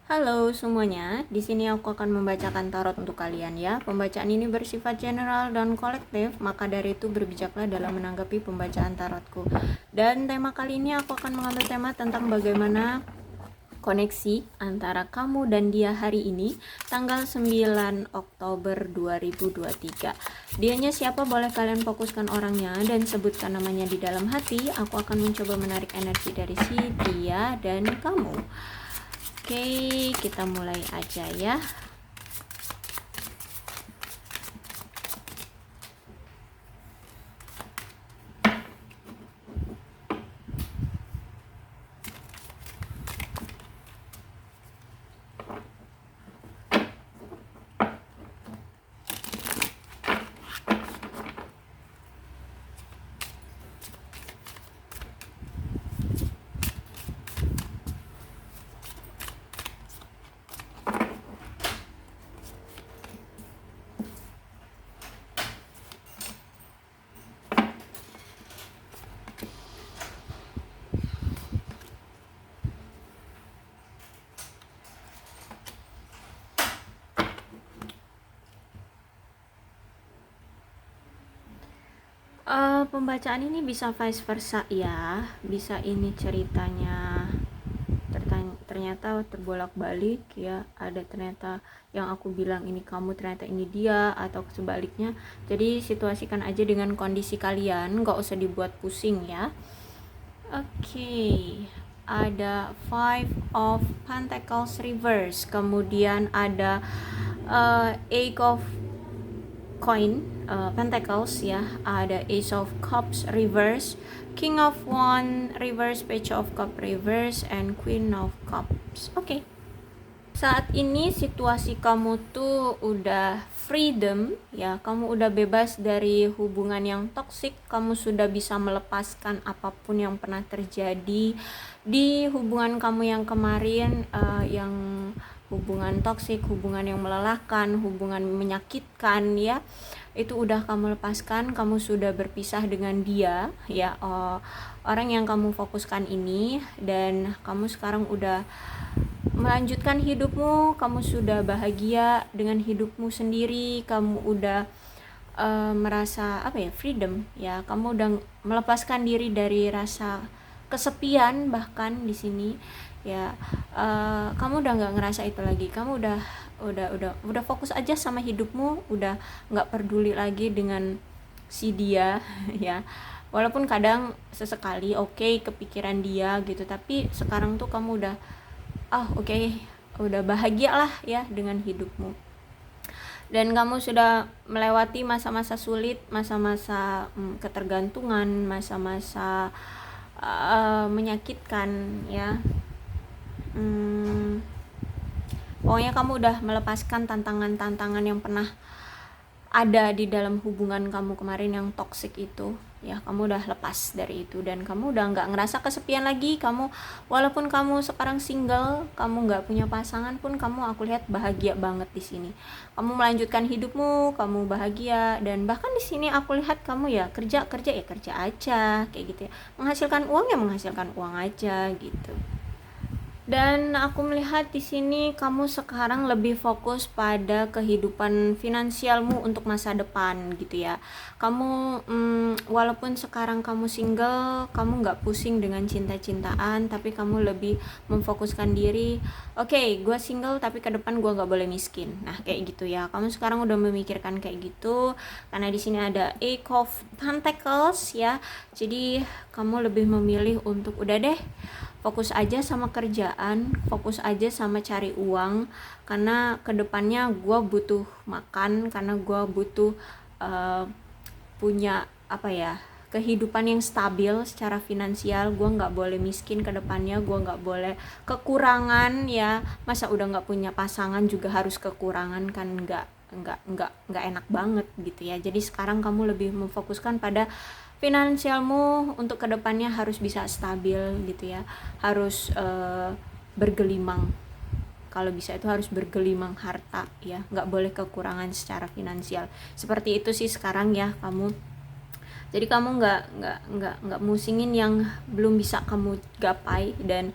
Halo semuanya, di sini aku akan membacakan tarot untuk kalian ya. Pembacaan ini bersifat general dan kolektif, maka dari itu berbijaklah dalam menanggapi pembacaan tarotku. Dan tema kali ini aku akan mengambil tema tentang bagaimana koneksi antara kamu dan dia hari ini, tanggal 9 Oktober 2023. Dianya siapa, boleh kalian fokuskan orangnya dan sebutkan namanya di dalam hati. Aku akan mencoba menarik energi dari si dia dan kamu. Oke, kita mulai aja ya. Pembacaan ini bisa vice versa ya, bisa ini ceritanya ternyata terbolak-balik ya, ada ternyata yang aku bilang ini kamu, ternyata ini dia, atau sebaliknya. Jadi situasikan aja dengan kondisi kalian, nggak usah dibuat pusing ya. Oke, ada Five of Pentacles reverse, kemudian ada Eight of Pentacles ya, ada Ace of Cups reverse, King of Wands reverse, Page of Cups reverse, and Queen of Cups. Oke. Saat ini situasi kamu tuh udah freedom ya, kamu udah bebas dari hubungan yang toksik, kamu sudah bisa melepaskan apapun yang pernah terjadi di hubungan kamu yang kemarin, yang hubungan toksik, hubungan yang melelahkan, hubungan menyakitkan ya. Itu udah kamu lepaskan, kamu sudah berpisah dengan dia ya, orang yang kamu fokuskan ini, dan kamu sekarang udah melanjutkan hidupmu, kamu sudah bahagia dengan hidupmu sendiri, kamu udah merasa freedom ya, kamu udah melepaskan diri dari rasa kesepian bahkan di sini ya. Kamu udah nggak ngerasa itu lagi, kamu udah fokus aja sama hidupmu, udah nggak peduli lagi dengan si dia ya. Walaupun kadang sesekali kepikiran dia gitu, tapi sekarang tuh kamu udah udah bahagia lah ya dengan hidupmu, dan kamu sudah melewati masa-masa sulit, masa-masa ketergantungan, masa-masa menyakitkan ya. Pokoknya kamu udah melepaskan tantangan-tantangan yang pernah ada di dalam hubungan kamu kemarin yang toksik itu ya. Kamu udah lepas dari itu dan kamu udah nggak ngerasa kesepian lagi. Kamu, walaupun kamu sekarang single, kamu nggak punya pasangan pun, kamu aku lihat bahagia banget di sini. Kamu melanjutkan hidupmu, kamu bahagia, dan bahkan di sini aku lihat kamu ya kerja aja kayak gitu ya, menghasilkan uang aja gitu. Dan aku melihat di sini kamu sekarang lebih fokus pada kehidupan finansialmu untuk masa depan gitu ya. Kamu walaupun sekarang kamu single, kamu nggak pusing dengan cinta-cintaan, tapi kamu lebih memfokuskan diri. Gue single tapi ke depan gue nggak boleh miskin. Nah kayak gitu ya. Kamu sekarang udah memikirkan kayak gitu karena di sini ada Eight of Pentacles ya. Jadi kamu lebih memilih untuk udah deh, fokus aja sama kerjaan, fokus aja sama cari uang, karena kedepannya gue butuh makan, karena gue butuh punya kehidupan yang stabil secara finansial. Gue nggak boleh miskin kedepannya, gue nggak boleh kekurangan ya. Masa udah nggak punya pasangan juga harus kekurangan, kan nggak enak banget gitu ya. Jadi sekarang kamu lebih memfokuskan pada finansialmu untuk kedepannya harus bisa stabil gitu ya, harus bergelimang, kalau bisa itu harus bergelimang harta ya, nggak boleh kekurangan secara finansial. Seperti itu sih sekarang ya kamu. Jadi kamu nggak musingin yang belum bisa kamu gapai, dan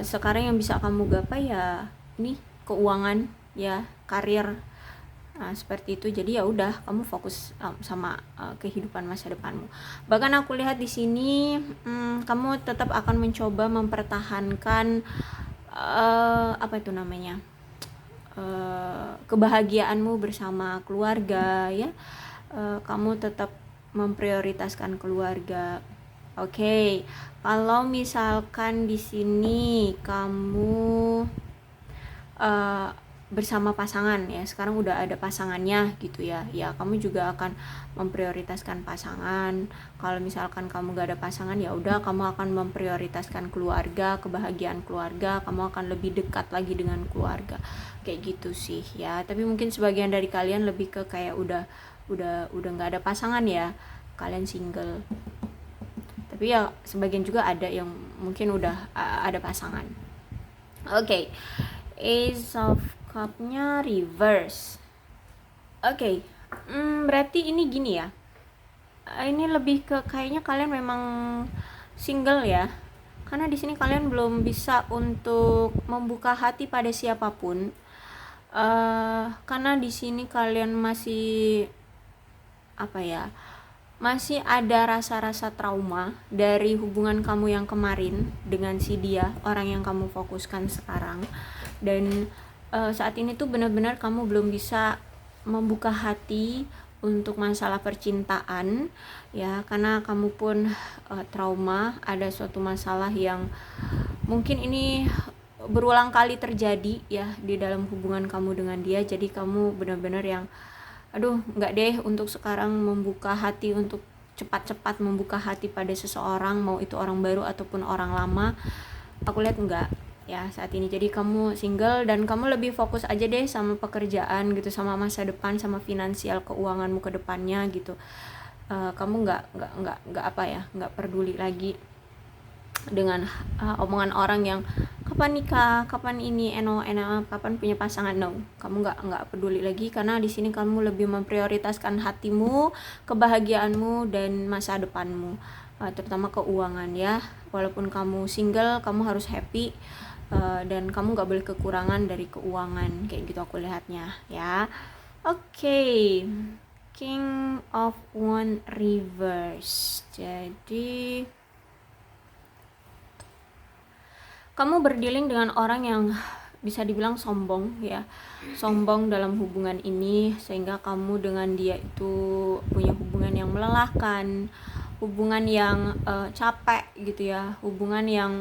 sekarang yang bisa kamu gapai ya ini keuangan ya, karir. Nah, seperti itu. Jadi ya udah, kamu fokus sama kehidupan masa depanmu. Bahkan aku lihat di sini kamu tetap akan mencoba mempertahankan apa itu namanya? Kebahagiaanmu bersama keluarga ya. Kamu tetap memprioritaskan keluarga. Oke. Kalau misalkan di sini kamu bersama pasangan ya, sekarang udah ada pasangannya gitu ya, ya kamu juga akan memprioritaskan pasangan. Kalau misalkan kamu gak ada pasangan, ya udah kamu akan memprioritaskan keluarga, kebahagiaan keluarga, kamu akan lebih dekat lagi dengan keluarga, kayak gitu sih ya. Tapi mungkin sebagian dari kalian lebih ke kayak udah nggak ada pasangan ya, kalian single. Tapi ya sebagian juga ada yang mungkin udah ada pasangan. Oke. Ace of Cup-nya reverse. Oke. Berarti ini gini ya. Ini lebih ke kayaknya kalian memang single ya. Karena di sini kalian belum bisa untuk membuka hati pada siapapun. Karena di sini kalian masih apa ya? Masih ada rasa-rasa trauma dari hubungan kamu yang kemarin dengan si dia, orang yang kamu fokuskan sekarang. Dan saat ini tuh benar-benar kamu belum bisa membuka hati untuk masalah percintaan ya, karena kamu pun trauma, ada suatu masalah yang mungkin ini berulang kali terjadi ya di dalam hubungan kamu dengan dia. Jadi kamu benar-benar yang aduh nggak deh untuk sekarang membuka hati, untuk cepat-cepat membuka hati pada seseorang, mau itu orang baru ataupun orang lama. Aku lihat enggak ya saat ini. Jadi kamu single dan kamu lebih fokus aja deh sama pekerjaan gitu, sama masa depan, sama finansial keuanganmu ke depannya gitu. Kamu nggak apa ya, nggak peduli lagi dengan omongan orang yang kapan nikah, kapan ini, kapan punya pasangan. No, kamu nggak peduli lagi, karena di sini kamu lebih memprioritaskan hatimu, kebahagiaanmu dan masa depanmu, terutama keuangan ya. Walaupun kamu single, kamu harus happy. Dan kamu gak boleh kekurangan dari keuangan, kayak gitu aku lihatnya ya. Oke. King of Wands reverse. Jadi kamu berdealing dengan orang yang bisa dibilang sombong ya, sombong dalam hubungan ini, sehingga kamu dengan dia itu punya hubungan yang melelahkan, hubungan yang capek gitu ya, hubungan yang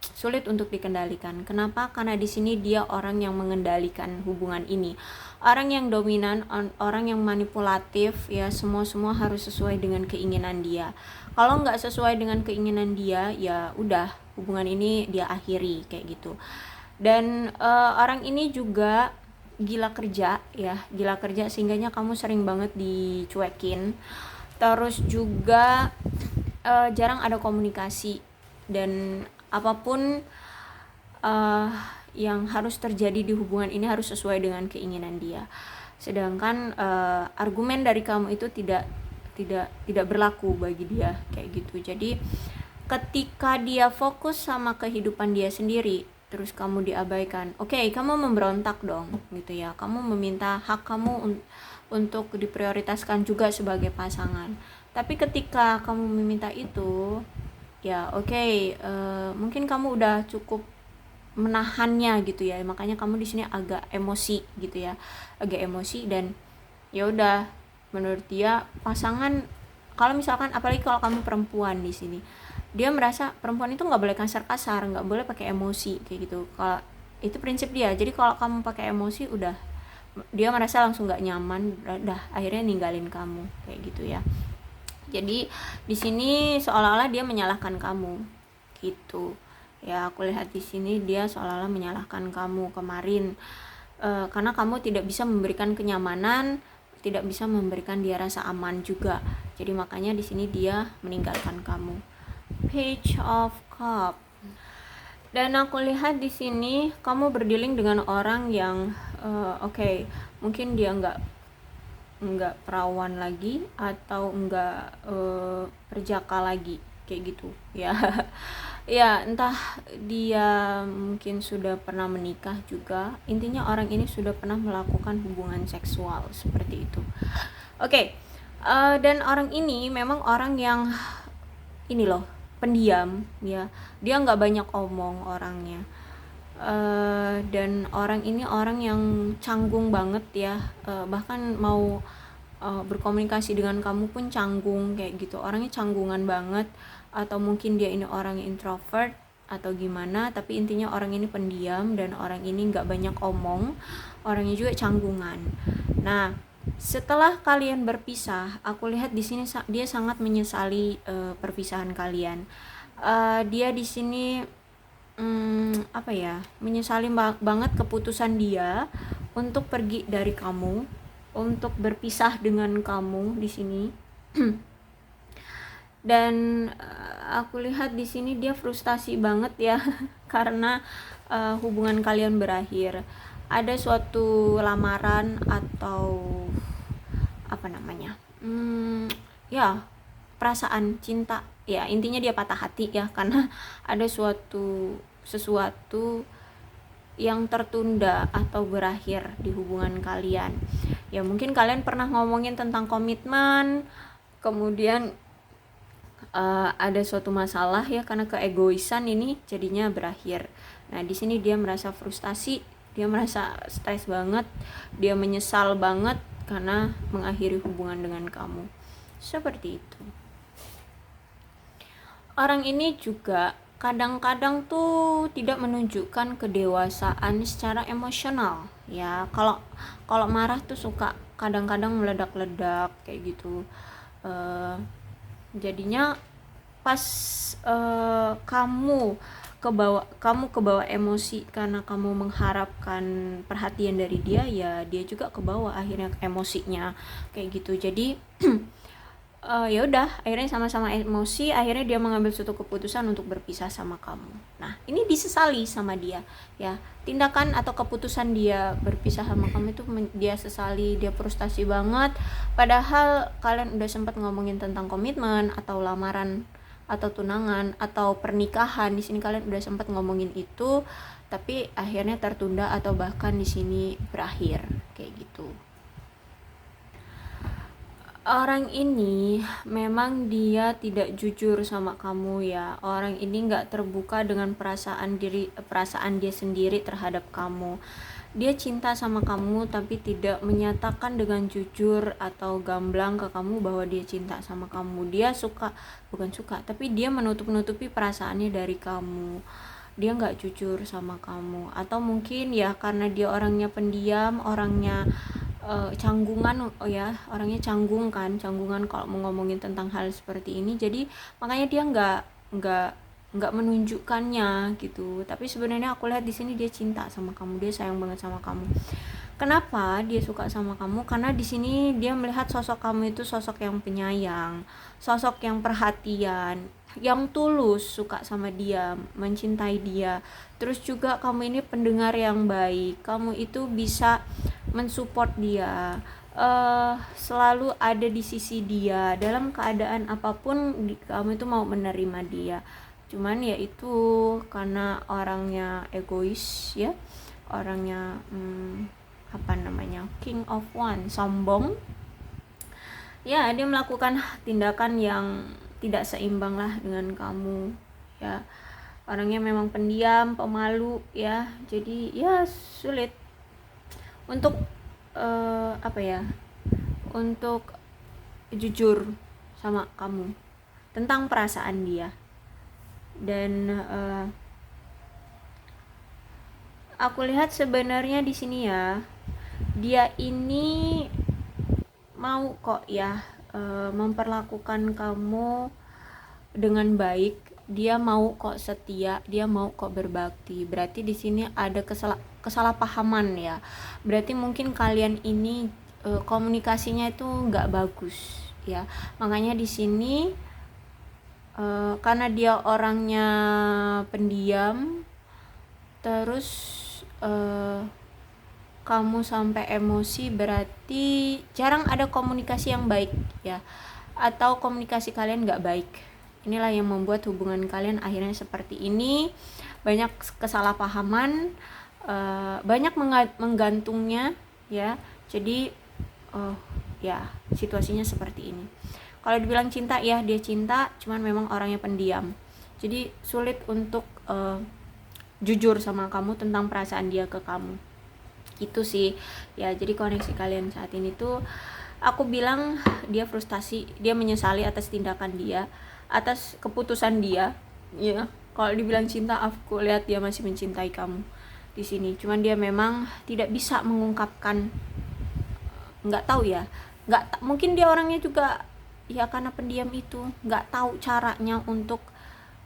sulit untuk dikendalikan. Kenapa? Karena di sini dia orang yang mengendalikan hubungan ini, orang yang dominan, orang yang manipulatif ya. Semua harus sesuai dengan keinginan dia. Kalau nggak sesuai dengan keinginan dia, ya udah hubungan ini dia akhiri, kayak gitu. Dan orang ini juga gila kerja ya, gila kerja, sehingganya kamu sering banget dicuekin. Terus juga jarang ada komunikasi, dan apapun yang harus terjadi di hubungan ini harus sesuai dengan keinginan dia. Sedangkan argumen dari kamu itu tidak berlaku bagi dia, kayak gitu. Jadi ketika dia fokus sama kehidupan dia sendiri, terus kamu diabaikan, oke, kamu memberontak dong gitu ya. Kamu meminta hak kamu untuk diprioritaskan juga sebagai pasangan. Tapi ketika kamu meminta itu, ya mungkin kamu udah cukup menahannya gitu ya, makanya kamu di sini agak emosi gitu ya, agak emosi. Dan ya udah, menurut dia pasangan, kalau misalkan apalagi kalau kamu perempuan di sini, dia merasa perempuan itu nggak boleh kasar-kasar, nggak boleh pakai emosi kayak gitu. Kalau itu prinsip dia. Jadi kalau kamu pakai emosi, udah dia merasa langsung nggak nyaman, udah akhirnya ninggalin kamu, kayak gitu ya. Jadi di sini seolah-olah dia menyalahkan kamu gitu ya. Aku lihat di sini dia seolah-olah menyalahkan kamu kemarin, karena kamu tidak bisa memberikan kenyamanan, tidak bisa memberikan dia rasa aman juga. Jadi makanya di sini dia meninggalkan kamu. Page of Cup. Dan aku lihat di sini kamu berdealing dengan orang yang mungkin dia nggak perawan lagi, atau nggak perjaka lagi, kayak gitu ya. Ya entah dia mungkin sudah pernah menikah juga, intinya orang ini sudah pernah melakukan hubungan seksual seperti itu. Oke. Dan orang ini memang orang yang ini loh, pendiam ya, dia nggak banyak omong orangnya. Dan orang ini orang yang canggung banget ya, bahkan mau berkomunikasi dengan kamu pun canggung kayak gitu, orangnya canggungan banget. Atau mungkin dia ini orang introvert atau gimana, tapi intinya orang ini pendiam dan orang ini nggak banyak omong, orangnya juga canggungan. Nah, setelah kalian berpisah, aku lihat di sini dia sangat menyesali perpisahan kalian. Dia di sini apa ya, menyesali banget keputusan dia untuk pergi dari kamu, untuk berpisah dengan kamu di sini. Dan aku lihat di sini dia frustasi banget ya karena hubungan kalian berakhir. Ada suatu lamaran atau apa namanya, ya perasaan cinta ya, intinya dia patah hati ya karena ada sesuatu yang tertunda atau berakhir di hubungan kalian. Ya mungkin kalian pernah ngomongin tentang komitmen, kemudian ada suatu masalah ya, karena keegoisan ini jadinya berakhir. Nah di sini dia merasa frustasi, dia merasa stres banget, dia menyesal banget karena mengakhiri hubungan dengan kamu. Seperti itu. Orang ini juga kadang-kadang tuh tidak menunjukkan kedewasaan secara emosional ya. Kalau marah tuh suka kadang-kadang meledak-ledak kayak gitu. Jadinya pas kamu kebawa emosi karena kamu mengharapkan perhatian dari dia, ya dia juga kebawa akhirnya emosinya kayak gitu. Jadi ya udah, akhirnya sama-sama emosi, akhirnya dia mengambil suatu keputusan untuk berpisah sama kamu. Nah ini disesali sama dia ya, tindakan atau keputusan dia berpisah sama kamu itu dia sesali, dia frustasi banget. Padahal kalian udah sempat ngomongin tentang komitmen atau lamaran atau tunangan atau pernikahan. Di sini kalian udah sempat ngomongin itu, tapi akhirnya tertunda atau bahkan di sini berakhir kayak gitu. Orang ini memang dia tidak jujur sama kamu ya. Orang ini nggak terbuka dengan perasaan dia sendiri terhadap kamu. Dia cinta sama kamu tapi tidak menyatakan dengan jujur atau gamblang ke kamu bahwa dia cinta sama kamu. Dia bukan suka, tapi dia menutupi perasaannya dari kamu. Dia nggak jujur sama kamu, atau mungkin ya karena dia orangnya pendiam, orangnya canggungan ya, orangnya canggungan kalau mau ngomongin tentang hal seperti ini. Jadi makanya dia nggak menunjukkannya gitu. Tapi sebenarnya aku lihat di sini dia cinta sama kamu, dia sayang banget sama kamu. Kenapa dia suka sama kamu? Karena di sini dia melihat sosok kamu itu sosok yang penyayang, sosok yang perhatian, yang tulus, suka sama dia, mencintai dia. Terus juga kamu ini pendengar yang baik, kamu itu bisa mensupport dia, selalu ada di sisi dia dalam keadaan apapun. Kamu itu mau menerima dia. Cuman ya itu karena orangnya egois ya, orangnya King of One, sombong ya. Dia melakukan tindakan yang tidak seimbang lah dengan kamu ya. Orangnya memang pendiam, pemalu ya, jadi ya sulit untuk untuk jujur sama kamu tentang perasaan dia. Dan aku lihat sebenarnya di sini ya, dia ini mau kok ya memperlakukan kamu dengan baik. Dia mau kok setia, dia mau kok berbakti. Berarti di sini ada kesalahpahaman ya. Berarti mungkin kalian ini komunikasinya itu nggak bagus ya. Makanya di sini karena dia orangnya pendiam, terus kamu sampai emosi, berarti jarang ada komunikasi yang baik ya, atau komunikasi kalian nggak baik Inilah yang membuat hubungan kalian akhirnya seperti ini, banyak kesalahpahaman, banyak menggantungnya ya. Jadi ya situasinya seperti ini. Kalau dibilang cinta, ya dia cinta, cuman memang orangnya pendiam. Jadi sulit untuk jujur sama kamu tentang perasaan dia ke kamu. Itu sih ya. Jadi koneksi kalian saat ini tuh, aku bilang dia frustasi, dia menyesali atas tindakan dia, atas keputusan dia ya. Kalau dibilang cinta, aku lihat dia masih mencintai kamu di sini, cuman dia memang tidak bisa mengungkapkan. Nggak tahu ya, mungkin dia orangnya juga ya, karena pendiam itu nggak tahu caranya untuk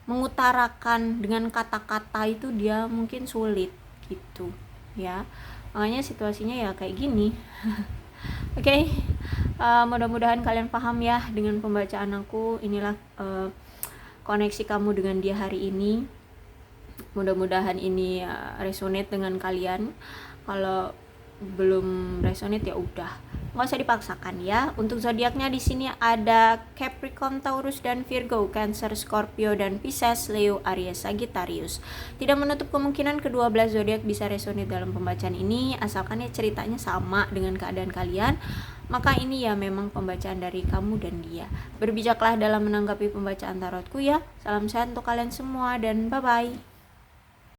mengutarakan dengan kata-kata itu, dia mungkin sulit gitu ya. Makanya situasinya ya kayak gini. Oke. Mudah-mudahan kalian paham ya dengan pembacaan aku. Inilah koneksi kamu dengan dia hari ini. Mudah-mudahan ini resonate dengan kalian. Kalau belum resonate ya udah, nggak usah dipaksakan ya. Untuk zodiaknya di sini ada Capricorn, Taurus dan Virgo, Cancer, Scorpio dan Pisces, Leo, Aries, Sagittarius. Tidak menutup kemungkinan kedua belas zodiak bisa resonate dalam pembacaan ini, asalkan ya ceritanya sama dengan keadaan kalian. Maka ini ya memang pembacaan dari kamu dan dia. Berbijaklah dalam menanggapi pembacaan tarotku ya. Salam sehat untuk kalian semua dan bye bye.